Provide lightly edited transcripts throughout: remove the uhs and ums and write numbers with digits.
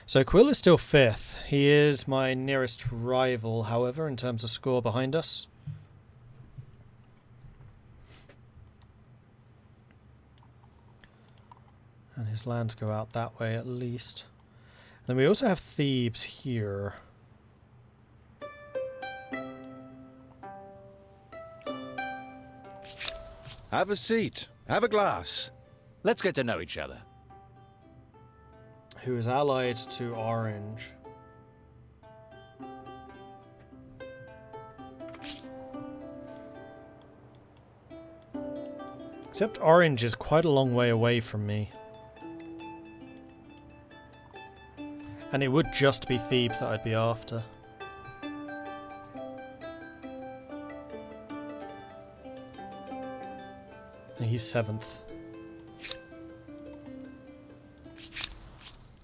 So Quill is still 5th. He is my nearest rival, however, in terms of score behind us. And his lands go out that way at least. Then we also have Thebes here. Have a seat. Have a glass. Let's get to know each other. Who is allied to Orange. Except Orange is quite a long way away from me. And it would just be Thebes that I'd be after. And he's 7th.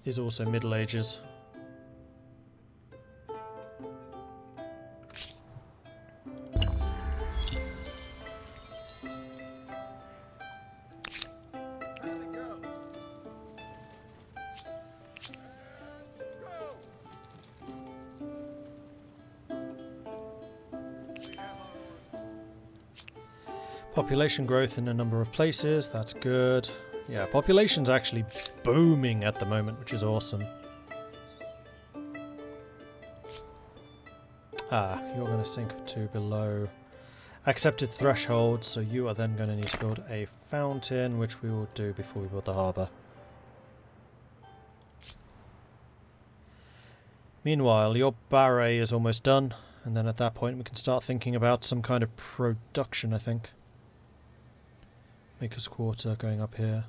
He's also Middle Ages. Population growth in a number of places, that's good. Yeah, population's actually booming at the moment, which is awesome. Ah, you're going to sink to below accepted threshold, so you are then going to need to build a fountain, which we will do before we build the harbour. Meanwhile, your barre is almost done, and then at that point we can start thinking about some kind of production, I think. Maker's Quarter going up here.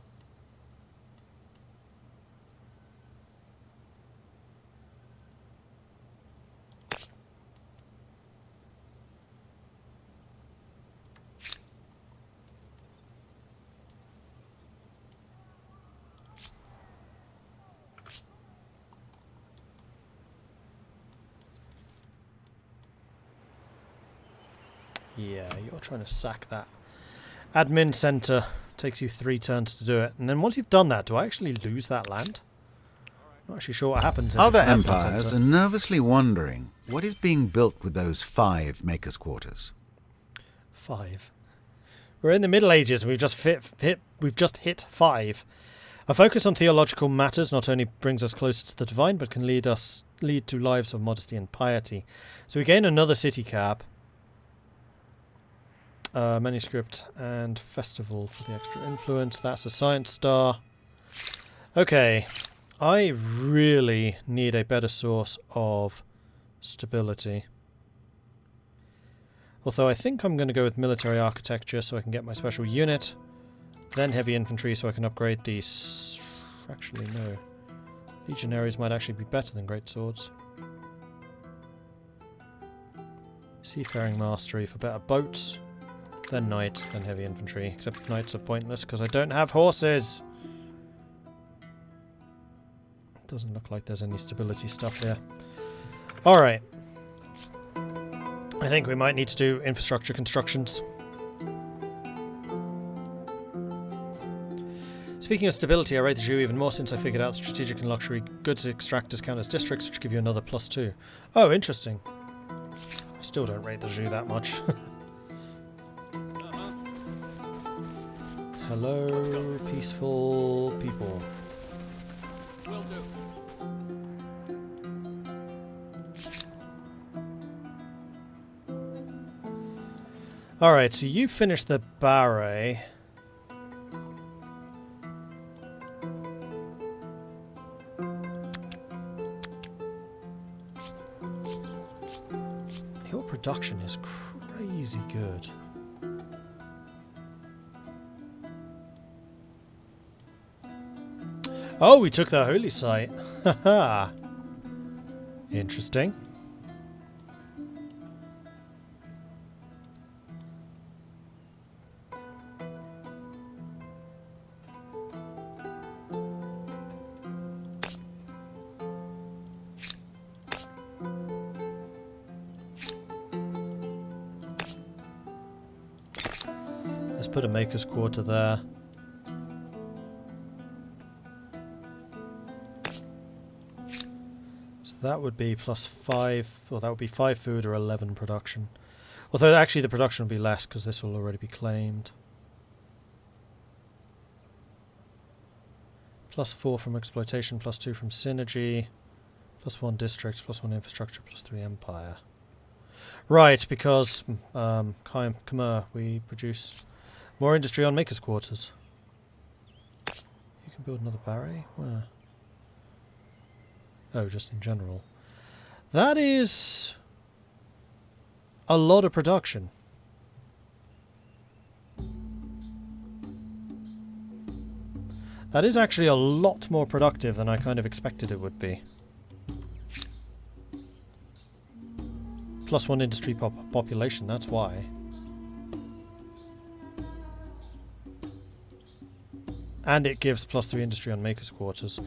Yeah, you're trying to sack that. Admin Center takes you 3 turns to do it. And then once you've done that, do I actually lose that land? Not actually sure what happens. Other empires are nervously wondering what is being built with those 5 Maker's Quarters. 5. We're in the Middle Ages and we've just hit 5. A focus on theological matters not only brings us closer to the divine, but can lead to lives of modesty and piety. So we gain another city cap. Manuscript and festival for the extra influence. That's a science star. Okay, I really need a better source of stability. Although I think I'm going to go with military architecture so I can get my special unit. Then heavy infantry so I can upgrade these. Actually, no. Legionaries might actually be better than great swords. Seafaring mastery for better boats. Then knights, then heavy infantry. Except knights are pointless because I don't have horses. Doesn't look like there's any stability stuff here. Alright. I think we might need to do infrastructure constructions. Speaking of stability, I rate the Jew even more since I figured out strategic and luxury goods extractors count as districts, which give you another +2. Oh, interesting. I still don't rate the Jew that much. Hello, peaceful people. Will do. Alright, so you finished the barre. Your production is crazy good. Oh, we took the holy site. Haha. Interesting. Let's put a Maker's Quarter there. That would be plus 5, well that would be 5 food or 11 production. Although actually the production will be less because this will already be claimed. Plus 4 from exploitation, plus 2 from synergy, plus 1 district, plus 1 infrastructure, plus 3 empire. Right, because Khmer, we produce more industry on Maker's Quarters. You can build another barray? Where? Oh, just in general. That is a lot of production. That is actually a lot more productive than I kind of expected it would be. Plus 1 industry population, that's why. And it gives plus 3 industry on Maker's Quarters.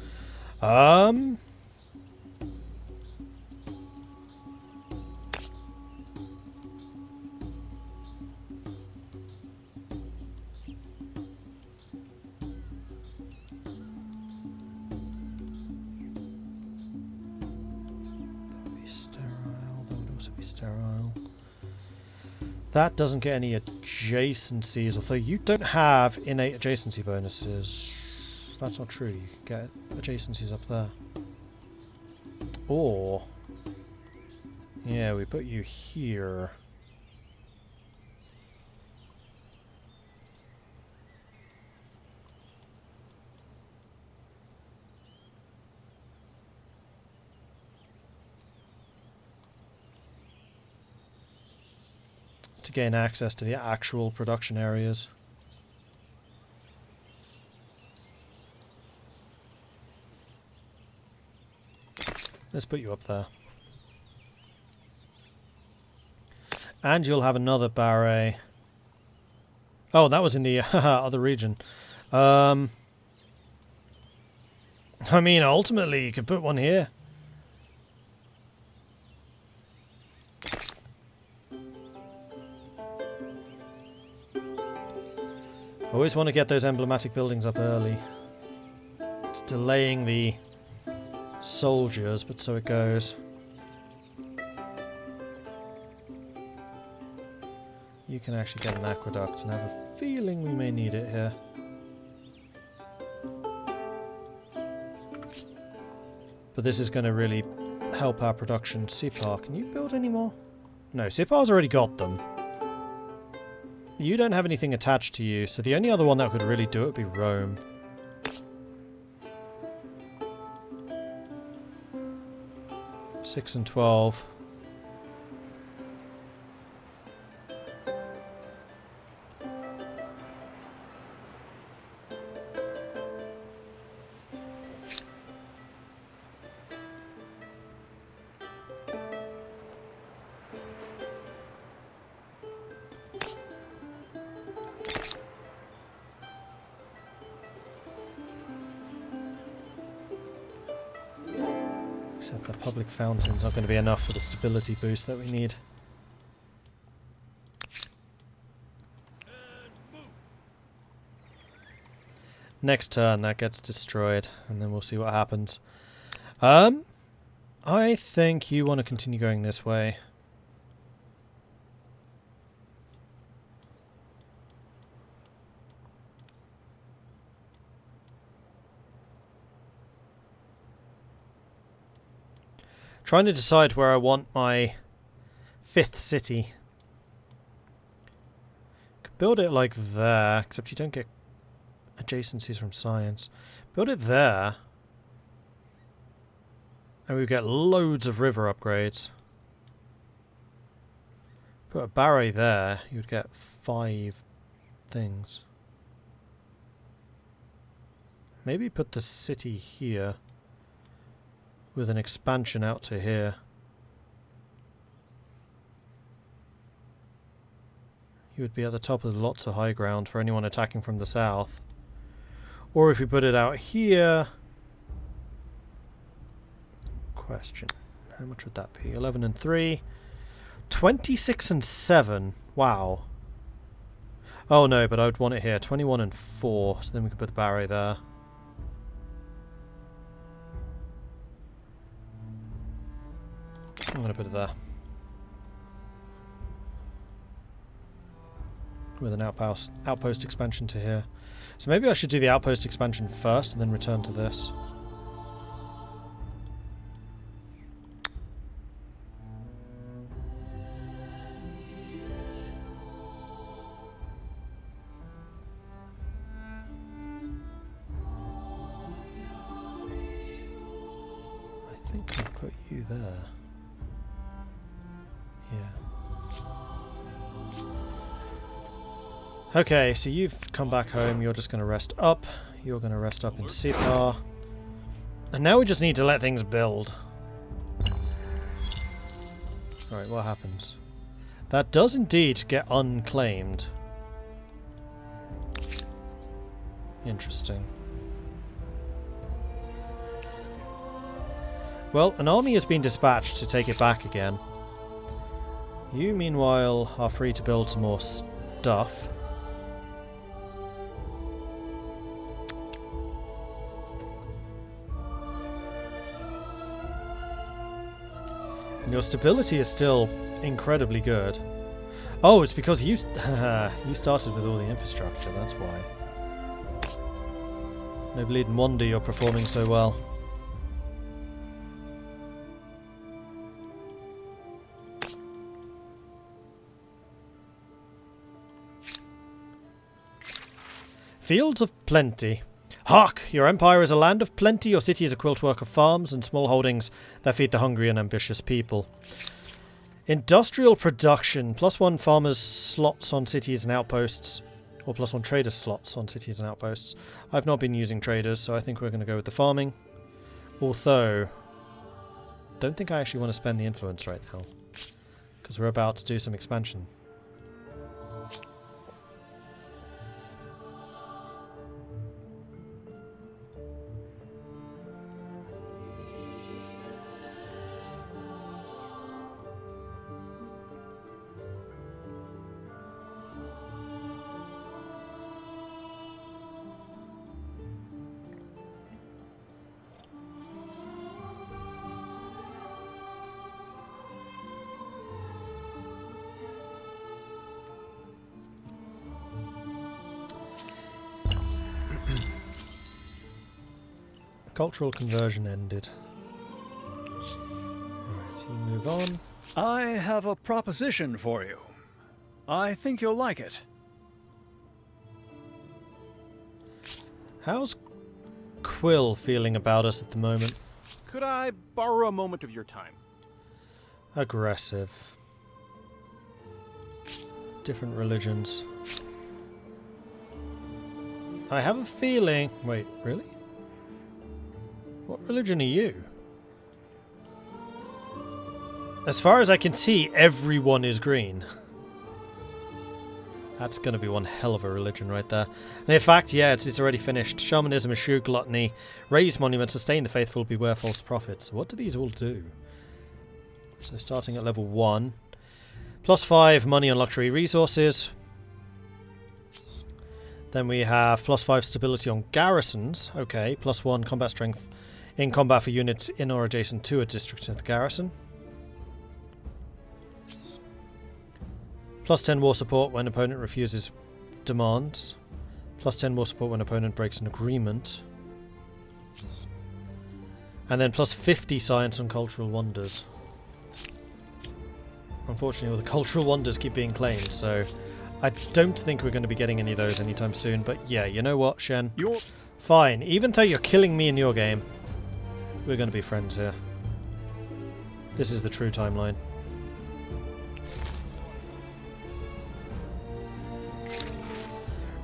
That doesn't get any adjacencies, although you don't have innate adjacency bonuses. That's not true, you can get adjacencies up there. Or, yeah, we put you here. To gain access to the actual production areas. Let's put you up there. And you'll have another barray. Oh, that was in the other region. I mean, ultimately, you could put one here. Always want to get those emblematic buildings up early. It's delaying the soldiers, but so it goes. You can actually get an aqueduct, and I have a feeling we may need it here. But this is going to really help our production. Sipar, can you build any more? No, Sipar's already got them. You don't have anything attached to you, so the only other one that could really do it would be Rome. Six and 12. Except the public fountain's not going to be enough for the stability boost that we need. Next turn that gets destroyed, and then we'll see what happens. I think you want to continue going this way. Trying to decide where I want my 5th city. Could build it like there, except you don't get adjacencies from science. Build it there. And we get loads of river upgrades. Put a barray there, you'd get 5 things. Maybe put the city here. With an expansion out to here. You would be at the top of lots of high ground for anyone attacking from the south. Or if you put it out here... Question. How much would that be? 11 and 3. 26 and 7. Wow. Oh no, but I would want it here. 21 and 4. So then we could put the barray there. I'm going to put it there. With an outpost expansion to here. So maybe I should do the outpost expansion first and then return to this. I think I'll put you there. Yeah. Okay, so you've come back home, you're just going to rest up. You're going to rest up in Sipar. And now we just need to let things build. Alright, what happens? That does indeed get unclaimed. Interesting. Well, an army has been dispatched to take it back again. You, meanwhile, are free to build some more stuff. And your stability is still incredibly good. Oh, it's because you you started with all the infrastructure, that's why. No bleeding wonder you're performing so well. Fields of plenty. Hark! Your empire is a land of plenty, your city is a quiltwork of farms and small holdings that feed the hungry and ambitious people. Industrial production. +1 farmers slots on cities and outposts. Or +1 trader slots on cities and outposts. I've not been using traders, so I think we're going to go with the farming. Although, don't think I actually want to spend the influence right now. Because we're about to do some expansion. Cultural conversion ended. Alright, you move on. I have a proposition for you. I think you'll like it. How's Quill feeling about us at the moment? Could I borrow a moment of your time? Aggressive. Different religions. I have a feeling... Wait, really? What religion are you? As far as I can see, everyone is green. That's going to be one hell of a religion right there. And in fact, yeah, it's already finished. Shamanism, eschew gluttony, raise monuments, sustain the faithful, beware false prophets. What do these all do? So starting at level 1. +5 money on luxury resources. Then we have +5 stability on garrisons. Okay, +1 combat strength in combat for units in or adjacent to a district of the garrison. +10 war support when opponent refuses demands. +10 war support when opponent breaks an agreement. And then +50 science and cultural wonders. Unfortunately, all the cultural wonders keep being claimed, so I don't think we're going to be getting any of those anytime soon. But yeah, you know what, Shen? You're... Fine. Even though you're killing me in your game, we're going to be friends here. This is the true timeline.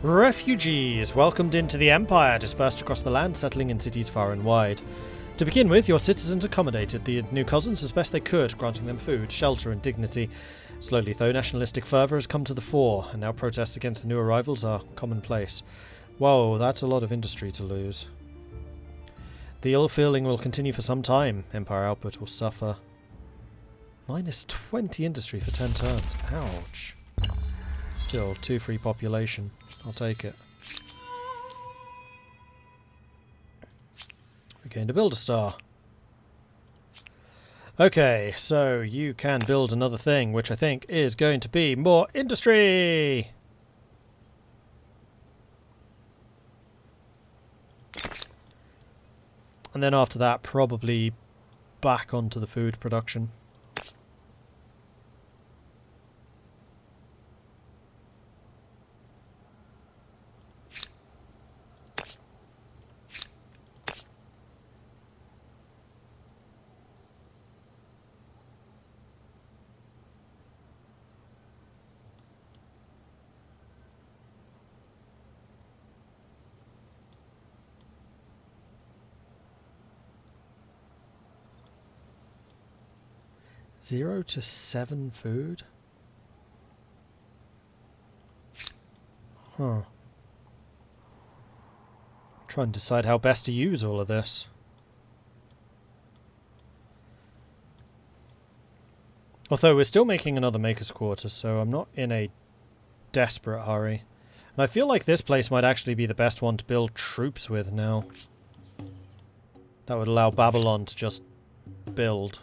Refugees welcomed into the Empire, dispersed across the land, settling in cities far and wide. To begin with, your citizens accommodated the new cousins as best they could, granting them food, shelter and dignity. Slowly, though, nationalistic fervour has come to the fore, and now protests against the new arrivals are commonplace. Whoa, that's a lot of industry to lose. The ill feeling will continue for some time. Empire output will suffer. -20 industry for 10 turns. Ouch. Still, 2 free population. I'll take it. We gained a builder star. Okay, so you can build another thing, which I think is going to be more industry! And then after that, probably back onto the food production. Zero to 7 food? Huh. Try and decide how best to use all of this. Although we're still making another Maker's Quarters, so I'm not in a desperate hurry. And I feel like this place might actually be the best one to build troops with now. That would allow Babylon to just build.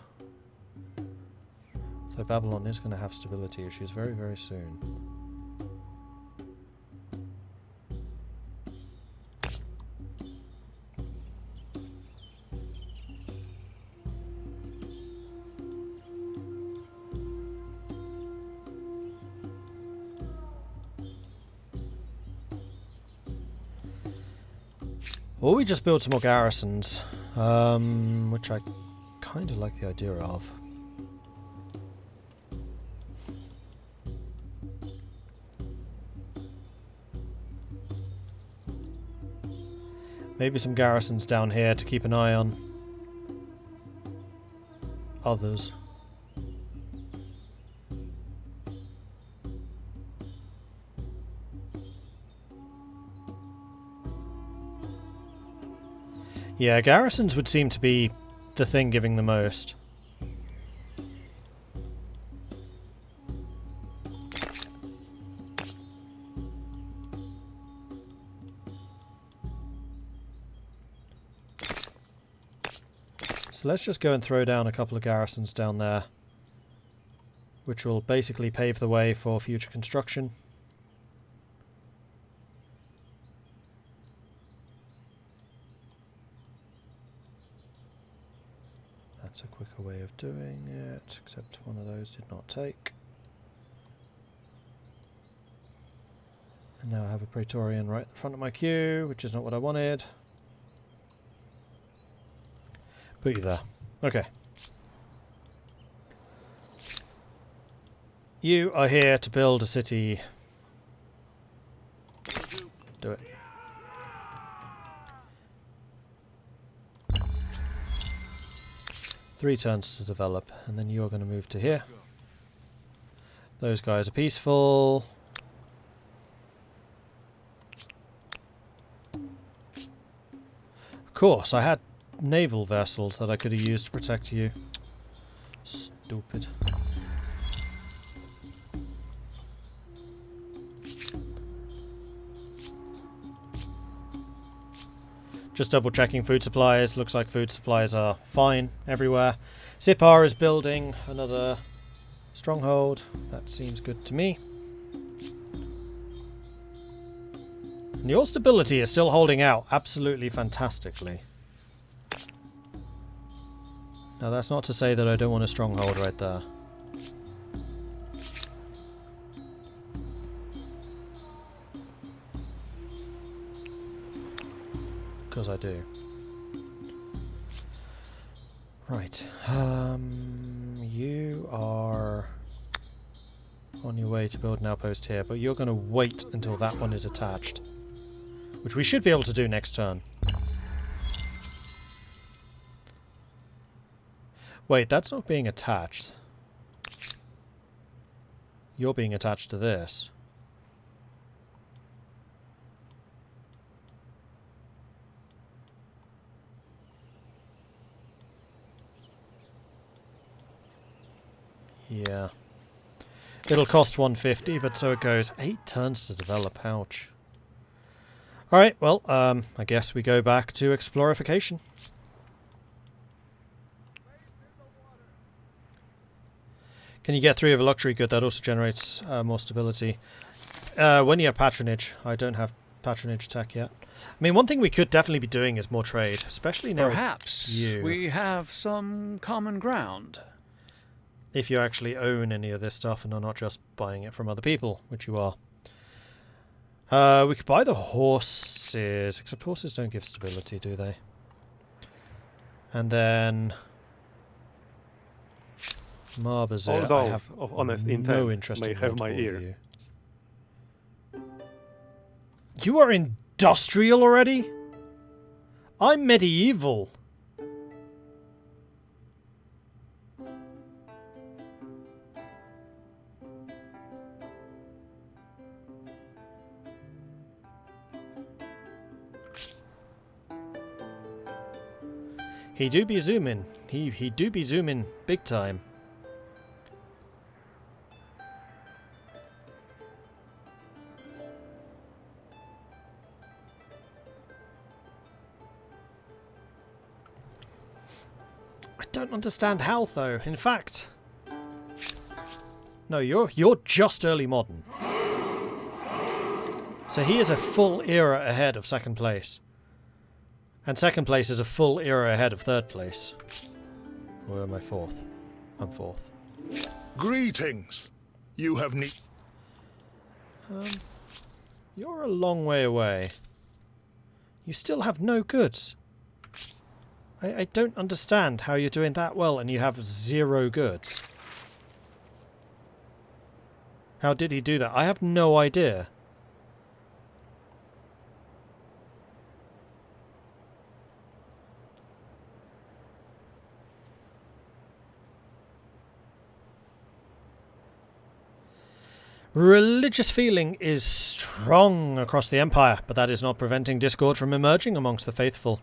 So Babylon is going to have stability issues very, very soon. Or we just build some more garrisons, which I kind of like the idea of. Maybe some garrisons down here to keep an eye on others. Yeah, garrisons would seem to be the thing giving the most. So let's just go and throw down a couple of garrisons down there, which will basically pave the way for future construction. That's a quicker way of doing it, except one of those did not take. And now I have a Praetorian right at the front of my queue, which is not what I wanted. Put you there. Okay. You are here to build a city. Do it. Three turns to develop, and then you're going to move to here. Those guys are peaceful. Of course, I had naval vessels that I could have used to protect you. Stupid. Just double checking food supplies. Looks like food supplies are fine everywhere. Sipar is building another stronghold. That seems good to me. And your stability is still holding out absolutely fantastically. Now that's not to say that I don't want a stronghold right there. Because I do. Right. You are on your way to build an outpost here, but you're going to wait until that one is attached. Which we should be able to do next turn. Wait, that's not being attached. You're being attached to this. Yeah. It'll cost 150, but so it goes. 8 turns to develop, ouch. Alright, well, I guess we go back to explorification. Can you get 3 of a luxury good? That also generates more stability. When you have patronage. I don't have patronage tech yet. I mean, one thing we could definitely be doing is more trade, especially now. Perhaps we have some common ground. If you actually own any of this stuff and are not just buying it from other people, which you are. We could buy the horses, except horses don't give stability, do they? And then Marbazir, I have of honest no intent interest may in have my multiple ear. of you. You are industrial already? I'm medieval. He do be zooming. He do be zooming big time. I don't understand how though. In fact, no, you're just early modern. So he is a full era ahead of second place. And second place is a full era ahead of third place. Where am I fourth? I'm fourth. Greetings. You have You're a long way away. You still have no goods. I don't understand how you're doing that well and you have 0 goods. How did he do that? I have no idea. Religious feeling is strong across the Empire, but that is not preventing discord from emerging amongst the faithful.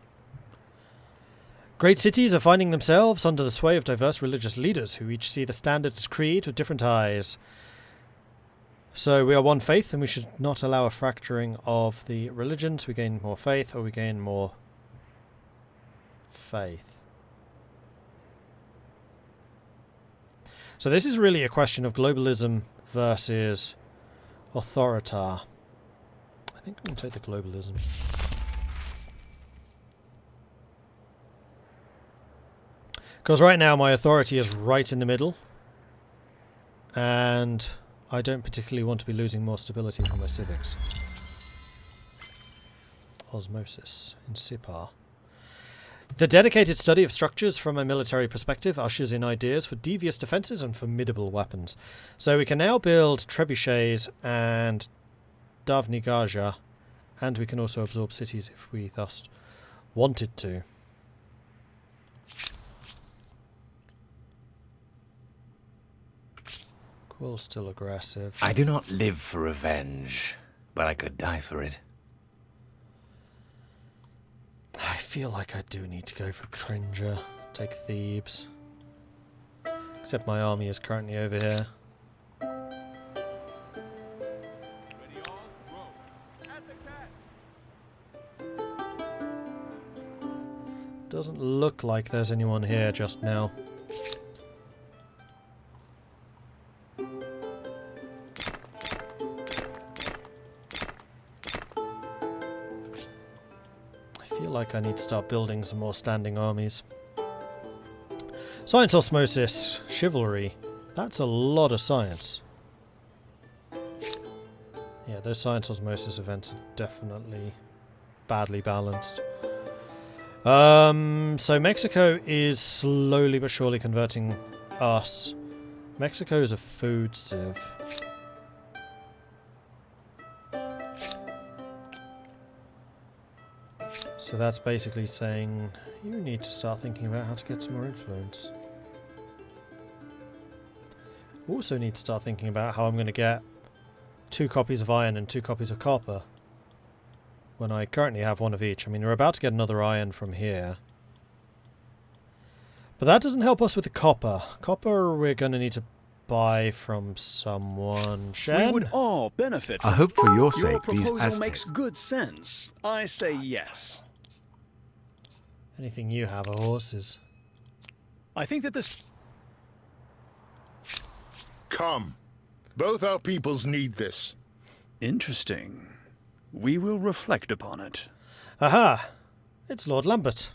Great cities are finding themselves under the sway of diverse religious leaders who each see the Standard's creed with different eyes. So we are one faith and we should not allow a fracturing of the religions. We gain more faith or we gain more faith. So this is really a question of globalism versus authoritar. I think I'm going to take the globalism. Because right now my authority is right in the middle. And I don't particularly want to be losing more stability from my civics. Osmosis in Sipar. The dedicated study of structures from a military perspective ushers in ideas for devious defences and formidable weapons. So we can now build trebuchets and Davnigaja, and we can also absorb cities if we thus wanted to. Quill's still aggressive. I do not live for revenge, but I could die for it. I feel like I do need to go for Cringer, take Thebes. Except my army is currently over here. Doesn't look like there's anyone here just now. Like I need to start building some more standing armies. Science osmosis, chivalry. That's a lot of science. Yeah, those science osmosis events are definitely badly balanced. So Mexico is slowly but surely converting us. Mexico is a food civ. So that's basically saying you need to start thinking about how to get some more influence. Also need to start thinking about how I'm going to get 2 copies of iron and 2 copies of copper. When I currently have 1 of each. I mean, we're about to get another iron from here. But that doesn't help us with the copper. Copper we're going to need to buy from someone. Shen? We would all benefit. I hope for your sake Your these proposal makes Aztecs... good sense. I say yes. Anything you have are horses. I think that this... Come. Both our peoples need this. Interesting. We will reflect upon it. Aha! It's Lord Lambert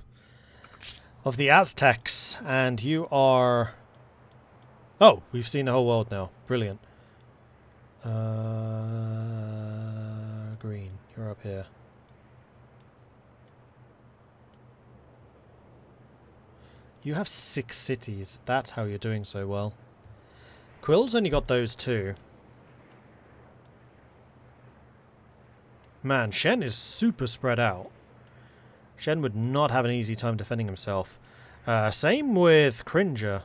of the Aztecs, and you are... Oh, we've seen the whole world now. Brilliant. Green, you're up here. You have 6 cities. That's how you're doing so well. Quill's only got those 2. Man, Shen is super spread out. Shen would not have an easy time defending himself. Same with Cringer.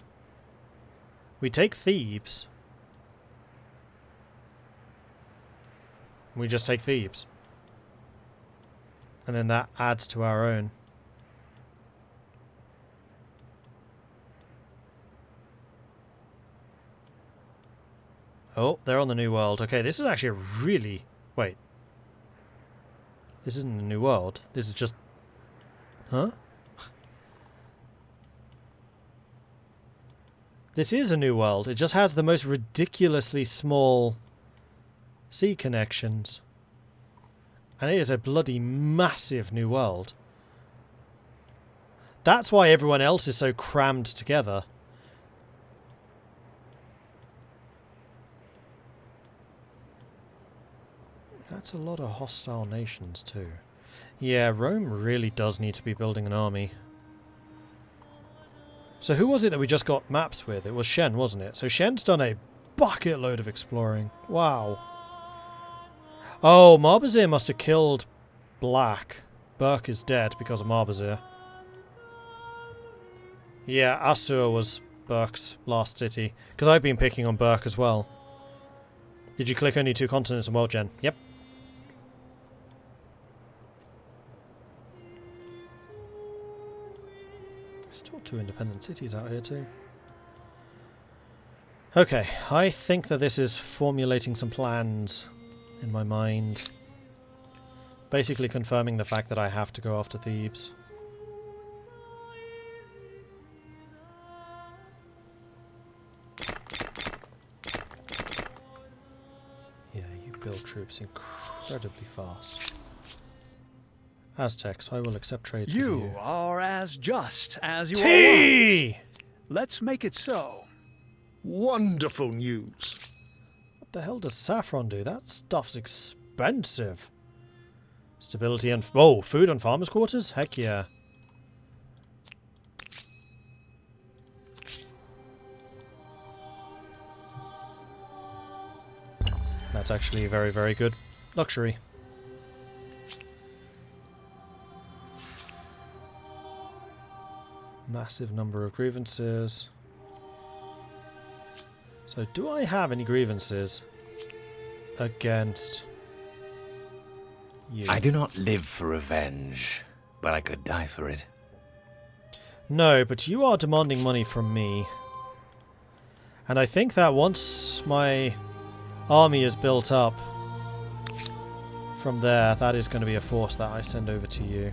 We take Thebes. We just take Thebes. And then that adds to our own. Oh, they're on the New World. Okay, this is actually a really... Wait. This isn't a New World. This is just... Huh? This is a New World. It just has the most ridiculously small sea connections. And it is a bloody massive New World. That's why everyone else is so crammed together. That's a lot of hostile nations too. Yeah, Rome really does need to be building an army. So who was it that we just got maps with? It was Shen, wasn't it? So Shen's done a bucket load of exploring. Wow. Oh, Marbazir must have killed Black. Burke is dead because of Marbazir. Yeah, Assur was Burke's last city. Because I've been picking on Burke as well. Did you click only 2 continents and world gen? Yep. Still 2 independent cities out here too. Okay, I think that this is formulating some plans in my mind. Basically confirming the fact that I have to go after Thebes. Yeah, you build troops incredibly fast. Aztecs, I will accept trades with you. You are as just as you are Tea! wise. Let's make it so. Wonderful news. What the hell does saffron do? That stuff's expensive. Stability and... Oh, food and farmers' quarters? Heck yeah. That's actually a very, very good luxury. Massive number of grievances. So, do I have any grievances against you? I do not live for revenge, but I could die for it. No, but you are demanding money from me. And I think that once my army is built up, from there, that is going to be a force that I send over to you.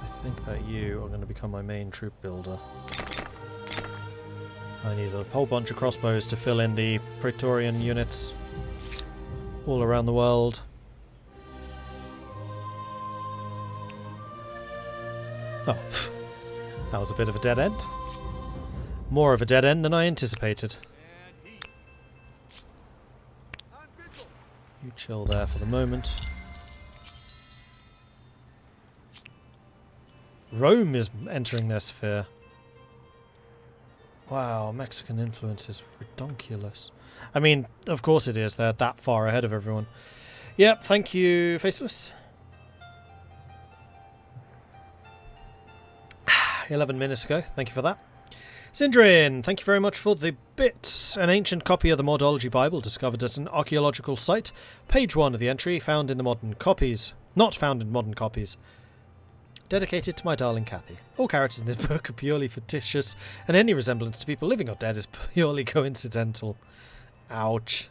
I think that you are going to become my main troop builder. I need a whole bunch of crossbows to fill in the Praetorian units all around the world. Oh, that was a bit of a dead end. More of a dead end than I anticipated. You chill there for the moment. Rome is entering their sphere. Wow, Mexican influence is redonkulous. I mean, of course it is. They're that far ahead of everyone. Yep, thank you, Faceless. 11 minutes ago. Thank you for that. Sindrin, thank you very much for the bits. An ancient copy of the Mordology Bible discovered at an archaeological site. Page 1 of the entry, found in the modern copies. Not found in modern copies. Dedicated to my darling Kathy. All characters in this book are purely fictitious, and any resemblance to people living or dead is purely coincidental. Ouch.